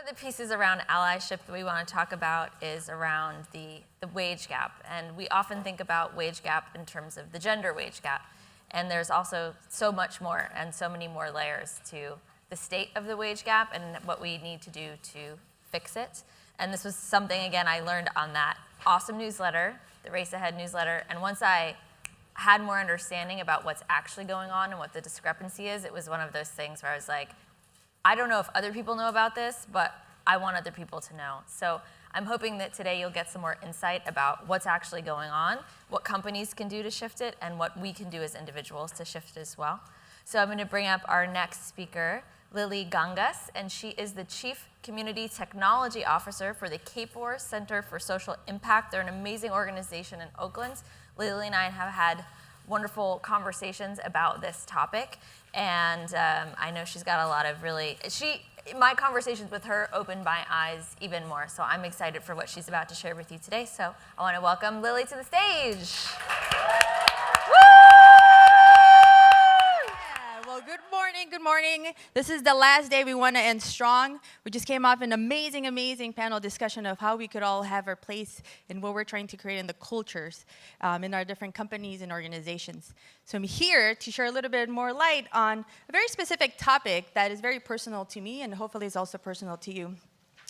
One of the pieces around allyship that we want to talk about is around the wage gap. And we often think about wage gap in terms of the gender wage gap. And there's also so much more and so many more layers to the state of the wage gap and what we need to do to fix it. And this was something, again, I learned on that awesome newsletter, the Race Ahead newsletter. And once I had more understanding about what's actually going on and what the discrepancy is, it was one of those things where I was like, I don't know if other people know about this, but I want other people to know. So I'm hoping that today you'll get some more insight about what's actually going on, what companies can do to shift it, and what we can do as individuals to shift it as well. So I'm going to bring up our next speaker, Lili Gangas, and she is the Chief Community Technology Officer for the Kapor Center for Social Impact. They're an amazing organization in Oakland. Lili and I have had wonderful conversations about this topic, and I know she's got a lot of my conversations with her opened my eyes even more, so I'm excited for what she's about to share with you today. So I want to welcome Lili to the stage. Good morning. This is the last day we want to end strong. We just came off an amazing panel discussion of how we could all have our place in what we're trying to create in the cultures in our different companies and organizations. So I'm here to share a little bit more light on a very specific topic that is very personal to me and hopefully is also personal to you.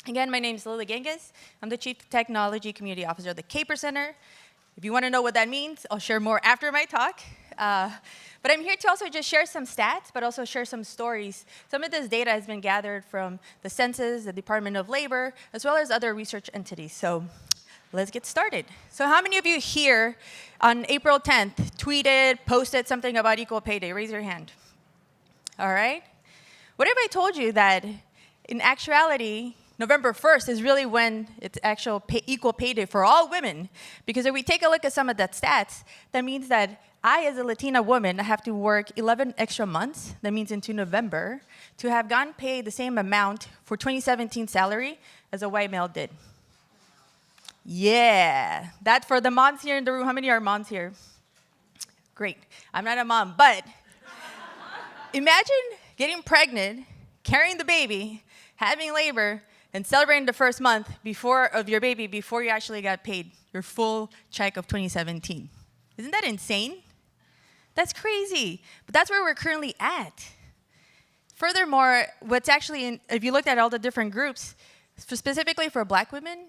Again, my name is Lili Gangas. I'm the Chief Technology Community Officer of the Kapor Center. If you want to know what that means, I'll share more after my talk. But I'm here to also just share some stats, but also share some stories. Some of this data has been gathered from the Census, the Department of Labor, as well as other research entities. So let's get started. So how many of you here on April 10th tweeted, posted something about Equal Pay Day? Raise your hand. All right. What if I told you that in actuality, November 1st is really when it's actual equal pay day for all women? Because if we take a look at some of that stats, that means that I, as a Latina woman, have to work 11 extra months, that means into November, to have gotten paid the same amount for 2017 salary as a white male did. Yeah, that for the moms here in the room. How many are moms here? Great. I'm not a mom, but imagine getting pregnant, carrying the baby, having labor, and celebrating the first month of your baby before you actually got paid your full check of 2017. Isn't that insane? That's crazy, but that's where we're currently at. Furthermore, what's actually, if you looked at all the different groups, specifically for black women,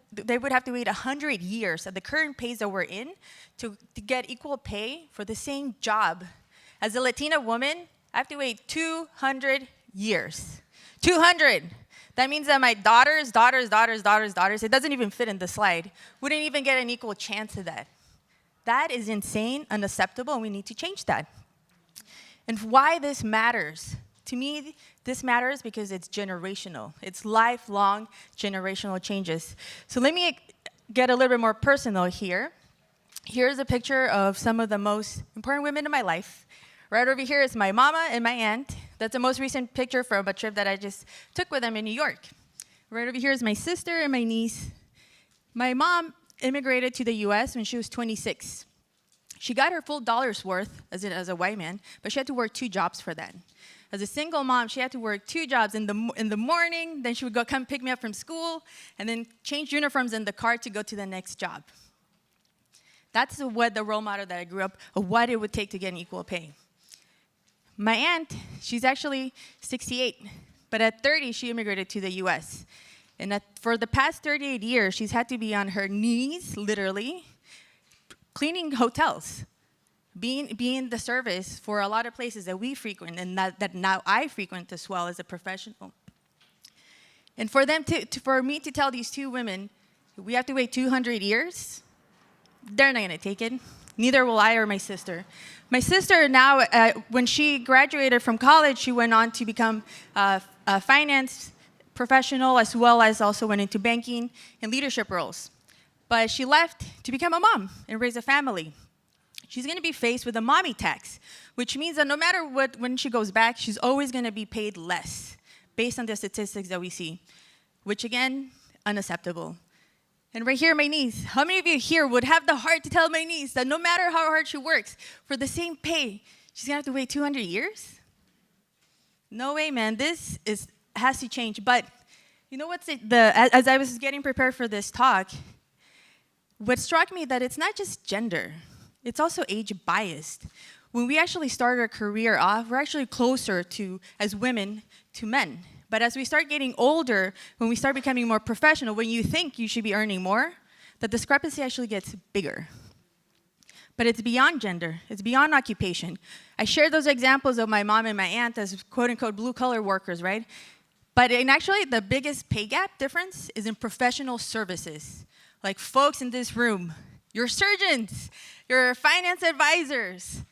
they would have to wait 100 years at the current pace that we're in to get equal pay for the same job. As a Latina woman, I have to wait 200 years. 200. That means that my daughters, it doesn't even fit in the slide, wouldn't even get an equal chance at that. That is insane, unacceptable, and we need to change that. And why this matters? To me, this matters because it's generational. It's lifelong generational changes. So let me get a little bit more personal here. Here's a picture of some of the most important women in my life. Right over here is my mama and my aunt. That's the most recent picture from a trip that I just took with them in New York. Right over here is my sister and my niece. My mom immigrated to the US when she was 26. She got her full dollar's worth as a white man, but she had to work 2 jobs for that. As a single mom, she had to work 2 jobs in the morning, then she would come pick me up from school, and then change uniforms in the car to go to the next job. That's what the role model that I grew up of what it would take to get an equal pay. My aunt, she's actually 68, but at 30, she immigrated to the US. And for the past 38 years, she's had to be on her knees, literally, cleaning hotels, being the service for a lot of places that we frequent and that now I frequent as well as a professional. And for me to tell these 2 women, we have to wait 200 years, they're not gonna take it. Neither will I or my sister. My sister now, when she graduated from college, she went on to become a finance professional, as well as also went into banking and leadership roles. But she left to become a mom and raise a family. She's going to be faced with a mommy tax, which means that no matter when she goes back, she's always going to be paid less based on the statistics that we see, which again, unacceptable. And right here, my niece. How many of you here would have the heart to tell my niece that no matter how hard she works, for the same pay, she's going to have to wait 200 years? No way, man. This has to change. But You know as I was getting prepared for this talk, what struck me that it's not just gender, it's also age biased. When we actually start our career off, we're actually closer to, as women, to men. But as we start getting older, when we start becoming more professional, when you think you should be earning more, the discrepancy actually gets bigger. But it's beyond gender, it's beyond occupation. I shared those examples of my mom and my aunt as quote unquote blue collar workers, right? But actually the biggest pay gap difference is in professional services. Like folks in this room, your surgeons, your finance advisors.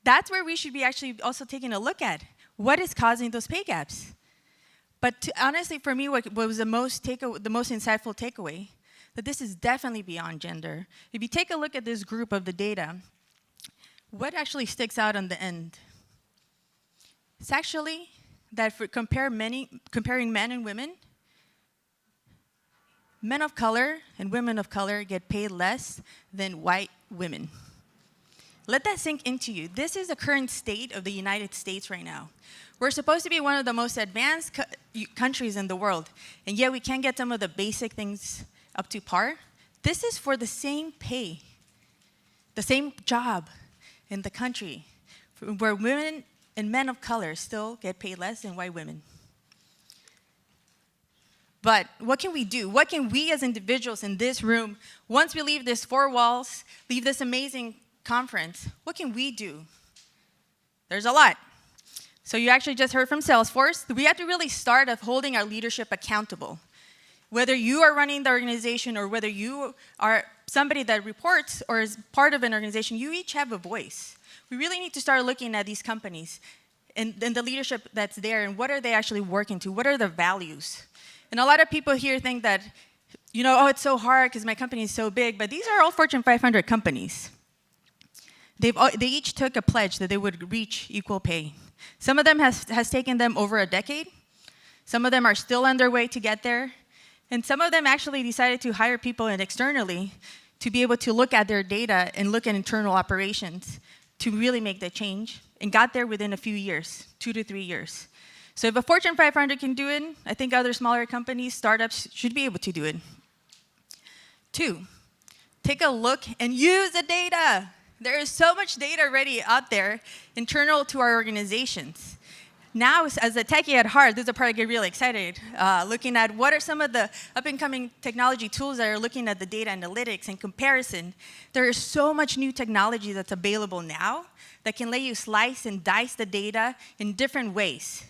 That's where we should be actually also taking a look at. What is causing those pay gaps? But honestly, for me, what was the most insightful takeaway, that this is definitely beyond gender. If you take a look at this group of the data, what actually sticks out on the end? It's actually that for comparing men and women, men of color and women of color get paid less than white women. Let that sink into you. This is the current state of the United States right now. We're supposed to be one of the most advanced countries in the world, and yet we can't get some of the basic things up to par. This is for the same pay, the same job in the country, where women and men of color still get paid less than white women. But what can we do? What can we as individuals in this room, once we leave these four walls, leave this amazing conference, what can we do? There's a lot. So you actually just heard from Salesforce. We have to really start of holding our leadership accountable. Whether you are running the organization or whether you are somebody that reports or is part of an organization, you each have a voice. We really need to start looking at these companies and the leadership that's there and what are they actually working to? What are their values? And a lot of people here think that, oh, it's so hard because my company is so big, but these are all Fortune 500 companies. They each took a pledge that they would reach equal pay. Some of them has taken them over a decade. Some of them are still on their way to get there. And some of them actually decided to hire people in externally to be able to look at their data and look at internal operations to really make the change, and got there within a few years, 2 to 3 years. So if a Fortune 500 can do it, I think other smaller companies, startups should be able to do it. 2, take a look and use the data. There is so much data already out there internal to our organizations. Now, as a techie at heart, this is the part I get really excited, looking at what are some of the up-and-coming technology tools that are looking at the data analytics and comparison. There is so much new technology that's available now that can let you slice and dice the data in different ways.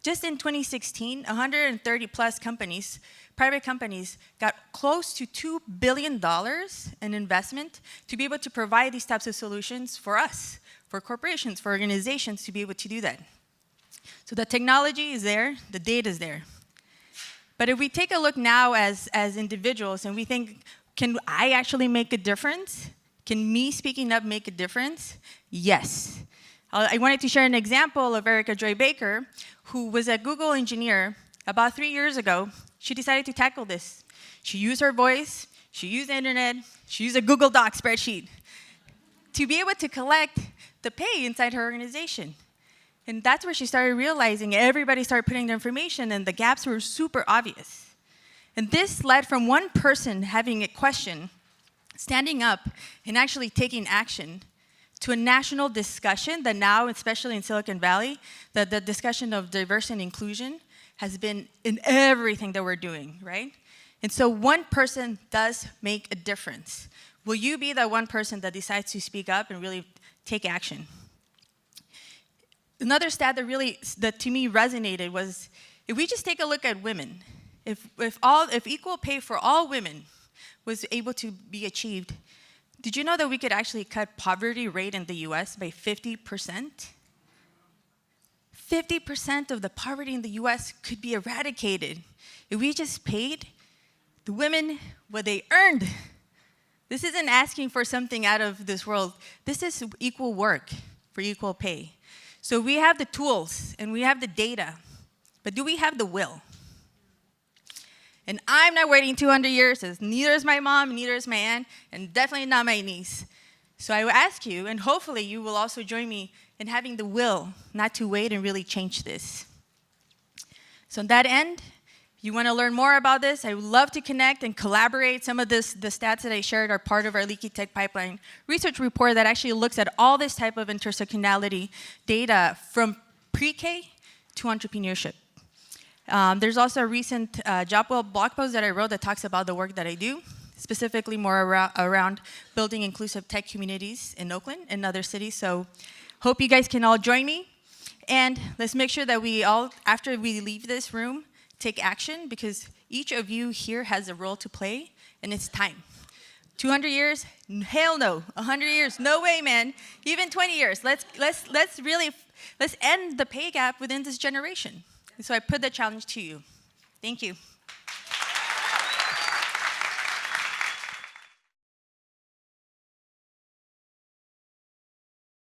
Just in 2016, 130 plus companies, private companies, got close to $2 billion in investment to be able to provide these types of solutions for us, for corporations, for organizations to be able to do that. So the technology is there, the data is there. But if we take a look now as individuals and we think, can I actually make a difference? Can me speaking up make a difference? Yes. I wanted to share an example of Erica Joy Baker, who was a Google engineer. About 3 years ago, she decided to tackle this. She used her voice, she used the internet, she used a Google Doc spreadsheet to be able to collect the pay inside her organization. And that's where she started realizing everybody started putting their information and the gaps were super obvious. And this led from one person having a question, standing up and actually taking action, to a national discussion that now, especially in Silicon Valley, that the discussion of diversity and inclusion has been in everything that we're doing, right? And so one person does make a difference. Will you be that one person that decides to speak up and really take action? Another stat that to me resonated was, if we just take a look at women, if equal pay for all women was able to be achieved, did you know that we could actually cut poverty rate in the US by 50%? 50% of the poverty in the US could be eradicated if we just paid the women what they earned. This isn't asking for something out of this world. This is equal work for equal pay. So we have the tools and we have the data, but do we have the will? And I'm not waiting 200 years, as neither is my mom, neither is my aunt, and definitely not my niece. So I will ask you, and hopefully you will also join me in having the will not to wait and really change this. So in that end, you want to learn more about this, I would love to connect and collaborate. Some of the stats that I shared are part of our Leaky Tech Pipeline research report that actually looks at all this type of intersectionality data from pre-K to entrepreneurship. There's also a recent JobWell blog post that I wrote that talks about the work that I do, specifically more around building inclusive tech communities in Oakland and other cities. So hope you guys can all join me. And let's make sure that we all, after we leave this room, take action, because each of you here has a role to play, and it's time. 200 years? Hell no. 100 years? No way, man. Even 20 years. Let's end the pay gap within this generation. And so I put the challenge to you. Thank you.